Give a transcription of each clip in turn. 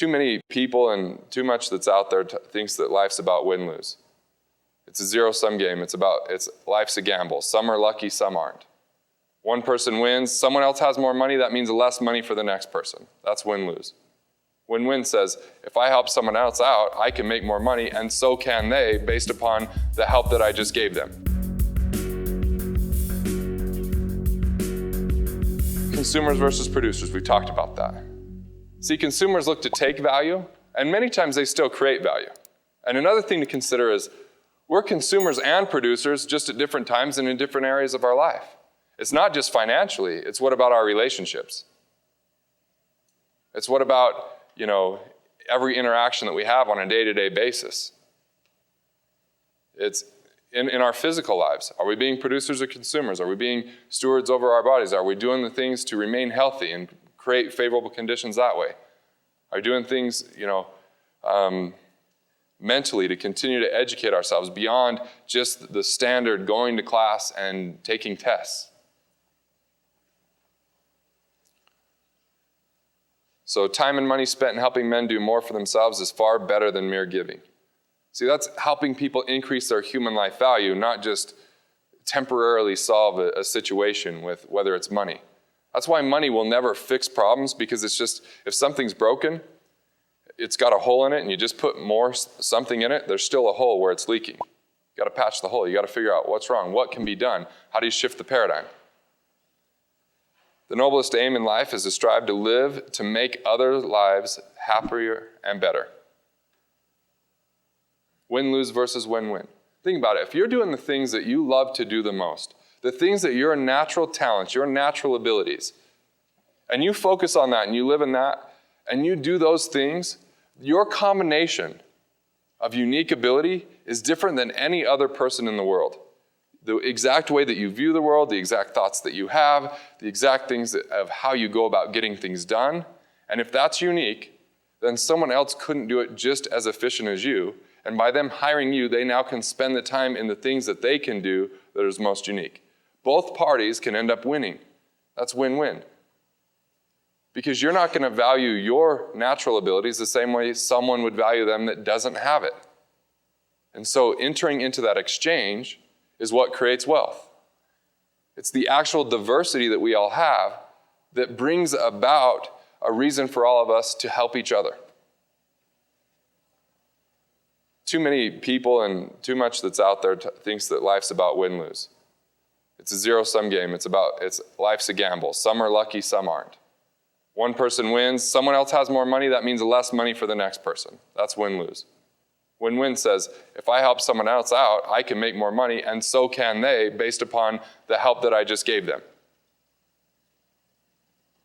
Too many people and too much that's out there thinks that life's about win-lose. It's a zero-sum game. Life's a gamble. Some are lucky, some aren't. One person wins, someone else has more money, that means less money for the next person. That's win-lose. Win-win says, if I help someone else out, I can make more money, and so can they, based upon the help that I just gave them. Consumers versus producers, we talked about that. See, consumers look to take value, and many times they still create value. And another thing to consider is, we're consumers and producers just at different times and in different areas of our life. It's not just financially, it's what about our relationships? It's what about, every interaction that we have on a day-to-day basis. It's in our physical lives. Are we being producers or consumers? Are we being stewards over our bodies? Are we doing the things to remain healthy and create favorable conditions that way? Are we doing things, mentally to continue to educate ourselves beyond just the standard going to class and taking tests? So time and money spent in helping men do more for themselves is far better than mere giving. See, that's helping people increase their human life value, not just temporarily solve a situation with whether it's money. That's why money will never fix problems, because it's just, if something's broken, it's got a hole in it, and you just put something in it, there's still a hole where it's leaking. You got to patch the hole. You got to figure out what's wrong, what can be done, how do you shift the paradigm? The noblest aim in life is to strive to live to make other lives happier and better. Win-lose versus win-win. Think about it. If you're doing the things that you love to do the most, the things that your natural talents, your natural abilities, and you focus on that and you live in that, and you do those things, your combination of unique ability is different than any other person in the world. The exact way that you view the world, the exact thoughts that you have, the exact things of how you go about getting things done. And if that's unique, then someone else couldn't do it just as efficient as you. And by them hiring you, they now can spend the time in the things that they can do that is most unique. Both parties can end up winning. That's win-win. Because you're not going to value your natural abilities the same way someone would value them that doesn't have it. And so entering into that exchange is what creates wealth. It's the actual diversity that we all have that brings about a reason for all of us to help each other. Too many people and too much that's out there thinks that life's about win-lose. It's a zero-sum game. Life's a gamble. Some are lucky, some aren't. One person wins, someone else has more money, that means less money for the next person. That's win-lose. Win-win says, if I help someone else out, I can make more money, and so can they, based upon the help that I just gave them.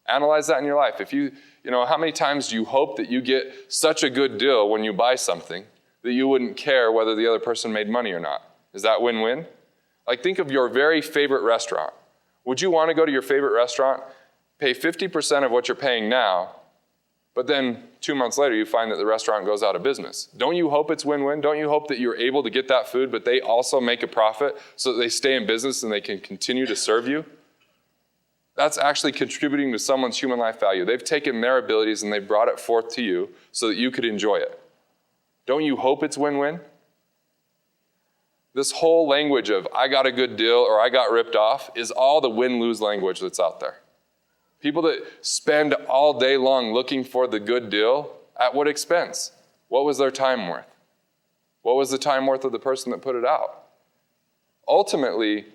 Analyze that in your life. How many times do you hope that you get such a good deal when you buy something that you wouldn't care whether the other person made money or not? Is that win-win? Like, think of your very favorite restaurant. Would you want to go to your favorite restaurant, pay 50% of what you're paying now, but then 2 months later you find that the restaurant goes out of business? Don't you hope it's win-win? Don't you hope that you're able to get that food, but they also make a profit so that they stay in business and they can continue to serve you? That's actually contributing to someone's human life value. They've taken their abilities and they've brought it forth to you so that you could enjoy it. Don't you hope it's win-win? This whole language of I got a good deal or I got ripped off is all the win-lose language that's out there. People that spend all day long looking for the good deal, at what expense? What was their time worth? What was the time worth of the person that put it out? Ultimately,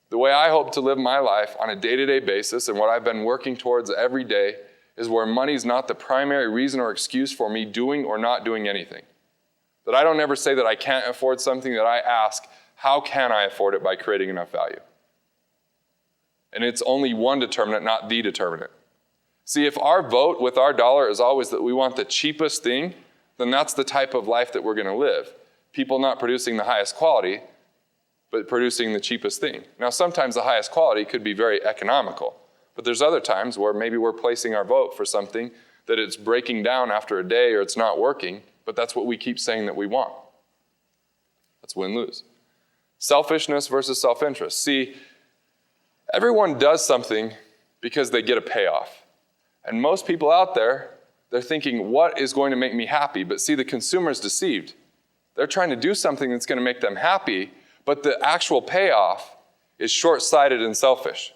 the way I hope to live my life on a day-to-day basis and what I've been working towards every day is where money's not the primary reason or excuse for me doing or not doing anything. That I don't ever say that I can't afford something, that I ask, how can I afford it by creating enough value? And it's only one determinant, not the determinant. See, if our vote with our dollar is always that we want the cheapest thing, then that's the type of life that we're going to live. People not producing the highest quality, but producing the cheapest thing. Now, sometimes the highest quality could be very economical, but there's other times where maybe we're placing our vote for something that it's breaking down after a day or it's not working, but that's what we keep saying that we want. That's win-lose. Selfishness versus self-interest. See, everyone does something because they get a payoff. And most people out there They're thinking, what is going to make me happy? But see, the consumer's deceived. They're trying to do something that's going to make them happy, but the actual payoff is short-sighted and selfish.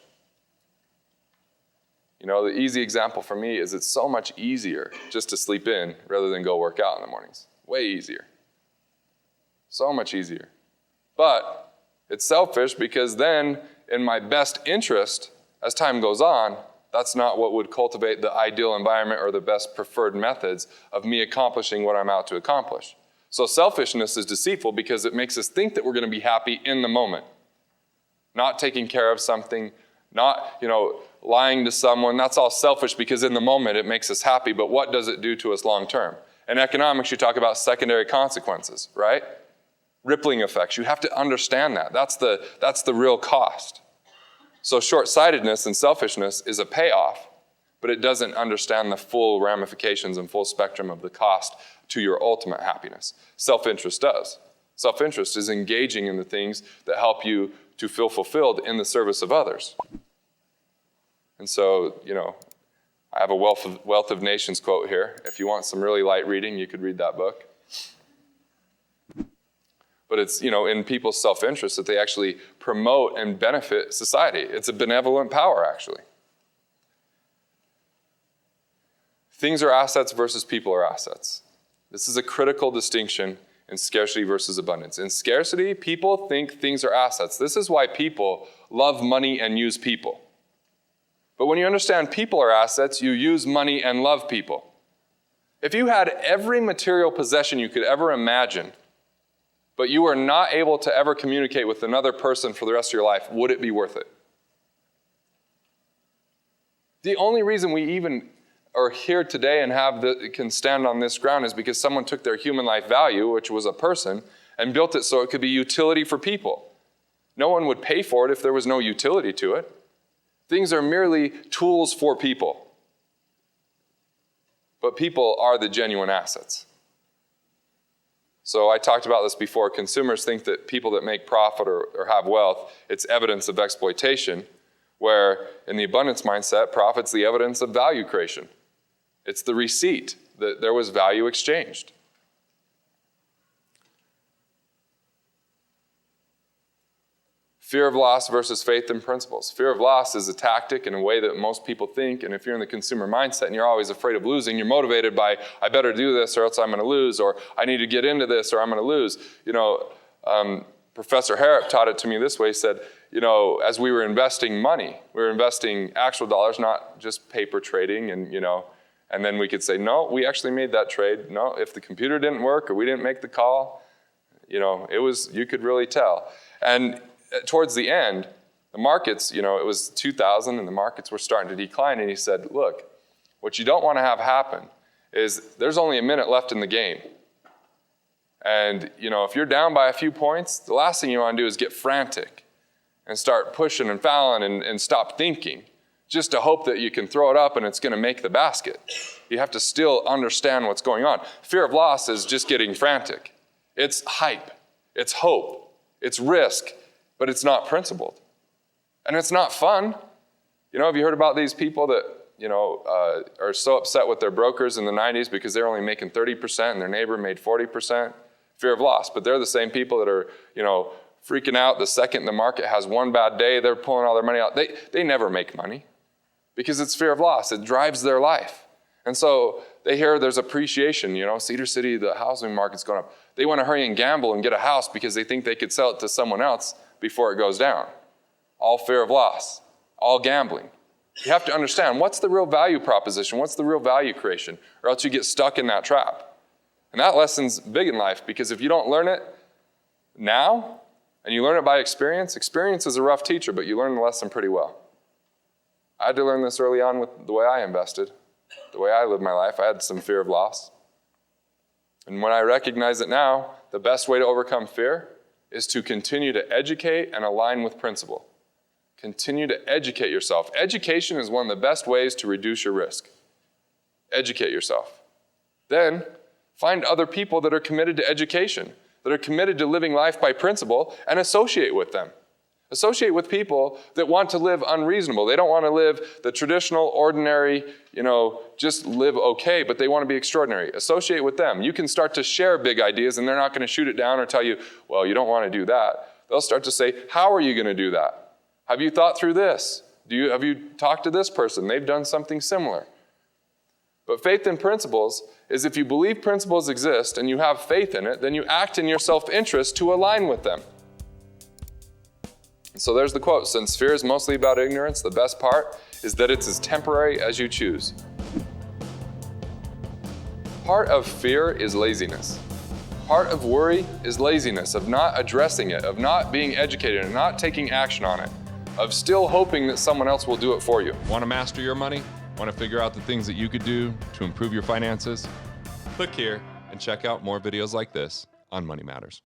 You know, the easy example for me is it's so much easier just to sleep in rather than go work out in the mornings. Way easier. So much easier. But it's selfish because then, in my best interest, as time goes on, that's not what would cultivate the ideal environment or the best preferred methods of me accomplishing what I'm out to accomplish. So selfishness is deceitful because it makes us think that we're going to be happy in the moment. Not taking care of something, not, lying to someone. That's all selfish because in the moment it makes us happy, but what does it do to us long term? In economics, you talk about secondary consequences, right? Rippling effects. You have to understand that. That's the real cost. So short-sightedness and selfishness is a payoff, but it doesn't understand the full ramifications and full spectrum of the cost to your ultimate happiness. Self-interest does. Self-interest is engaging in the things that help you to feel fulfilled in the service of others. And so, I have a Wealth of Nations quote here. If you want some really light reading, you could read that book. But it's, in people's self-interest that they actually promote and benefit society. It's a benevolent power, actually. Things are assets versus people are assets. This is a critical distinction in scarcity versus abundance. In scarcity, people think things are assets. This is why people love money and use people. But when you understand people are assets, you use money and love people. If you had every material possession you could ever imagine, but you are not able to ever communicate with another person for the rest of your life, would it be worth it? The only reason we even are here today and can stand on this ground is because someone took their human life value, which was a person, and built it so it could be utility for people. No one would pay for it if there was no utility to it. Things are merely tools for people. But people are the genuine assets. So I talked about this before. Consumers think that people that make profit or have wealth, it's evidence of exploitation, where in the abundance mindset, profit's the evidence of value creation. It's the receipt that there was value exchanged. Fear of loss versus faith in principles. Fear of loss is a tactic in a way that most people think, and if you're in the consumer mindset and you're always afraid of losing, you're motivated by, I better do this or else I'm going to lose, or I need to get into this or I'm going to lose. Professor Harrop taught it to me this way. He said, as we were investing money, we were investing actual dollars, not just paper trading, and then we could say, no, we actually made that trade. No, if the computer didn't work or we didn't make the call, you could really tell. And towards the end, the markets, it was 2000 and the markets were starting to decline. And he said, look, what you don't want to have happen is there's only a minute left in the game. And, if you're down by a few points, the last thing you want to do is get frantic and start pushing and fouling and stop thinking just to hope that you can throw it up and it's going to make the basket. You have to still understand what's going on. Fear of loss is just getting frantic. It's hype. It's hope. It's risk. But it's not principled. And it's not fun. Have you heard about these people that, are so upset with their brokers in the 90s because they're only making 30% and their neighbor made 40%? Fear of loss. But they're the same people that are, freaking out the second the market has one bad day, they're pulling all their money out. They never make money because it's fear of loss. It drives their life. And so they hear there's appreciation, Cedar City, the housing market's going up. They want to hurry and gamble and get a house because they think they could sell it to someone else before it goes down. All fear of loss, all gambling. You have to understand, what's the real value proposition? What's the real value creation? Or else you get stuck in that trap. And that lesson's big in life because if you don't learn it now and you learn it by experience is a rough teacher, but you learn the lesson pretty well. I had to learn this early on with the way I invested, the way I lived my life. I had some fear of loss. And when I recognize it now, the best way to overcome fear is to continue to educate and align with principle. Continue to educate yourself. Education is one of the best ways to reduce your risk. Educate yourself. Then find other people that are committed to education, that are committed to living life by principle, and associate with them. Associate with people that want to live unreasonable. They don't want to live the traditional, ordinary, just live okay, but they want to be extraordinary. Associate with them. You can start to share big ideas, and they're not going to shoot it down or tell you, well, you don't want to do that. They'll start to say, how are you going to do that? Have you thought through this? Have you talked to this person? They've done something similar. But faith in principles is if you believe principles exist and you have faith in it, then you act in your self-interest to align with them. So there's the quote, since fear is mostly about ignorance, the best part is that it's as temporary as you choose. Part of fear is laziness. Part of worry is laziness, of not addressing it, of not being educated, and not taking action on it, of still hoping that someone else will do it for you. Want to master your money? Want to figure out the things that you could do to improve your finances? Click here and check out more videos like this on Money Matters.